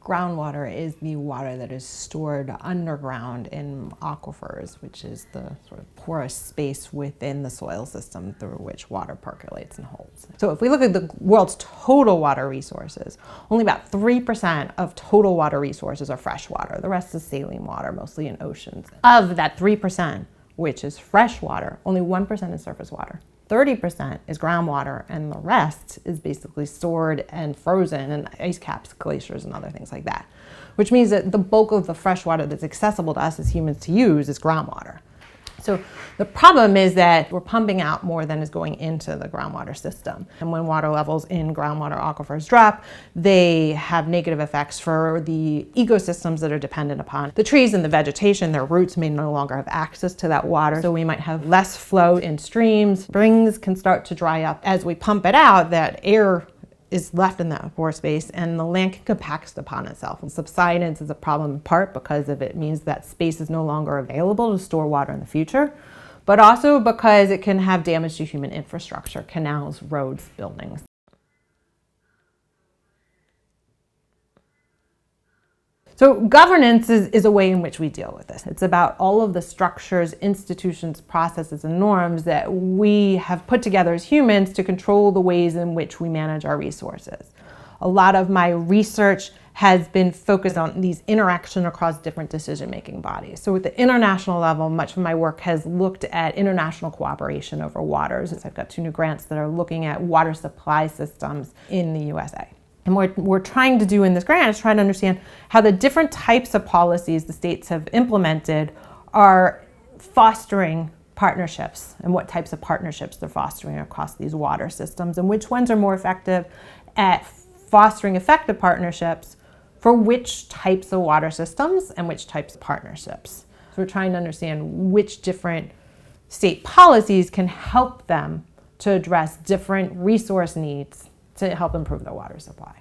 Groundwater is the water that is stored underground in aquifers, which is the sort of porous space within the soil system through which water percolates and holds. So if we look at the world's total water resources, only about 3% of total water resources are fresh water. The rest is saline water, mostly in oceans. Of that 3%, which is fresh water, only 1% is surface water. 30% is groundwater, and the rest is basically stored and frozen in ice caps, glaciers, and other things like that. Which means that the bulk of the fresh water that's accessible to us as humans to use is groundwater. So the problem is that we're pumping out more than is going into the groundwater system. And when water levels in groundwater aquifers drop, they have negative effects for the ecosystems that are dependent upon the trees and the vegetation. Their roots may no longer have access to that water. So we might have less flow in streams. Springs can start to dry up. As we pump it out, that air is left in that pore space and the land can compact upon itself. And subsidence is a problem in part because of it means that space is no longer available to store water in the future, but also because it can have damage to human infrastructure, canals, roads, buildings. So governance is a way in which we deal with this. It's about all of the structures, institutions, processes, and norms that we have put together as humans to control the ways in which we manage our resources. A lot of my research has been focused on these interactions across different decision-making bodies. So at the international level, much of my work has looked at international cooperation over waters. I've got 2 new grants that are looking at water supply systems in the USA. And what we're trying to do in this grant is trying to understand how the different types of policies the states have implemented are fostering partnerships and what types of partnerships they're fostering across these water systems and which ones are more effective at fostering effective partnerships for which types of water systems and which types of partnerships. So we're trying to understand which different state policies can help them to address different resource needs to help improve their water supply.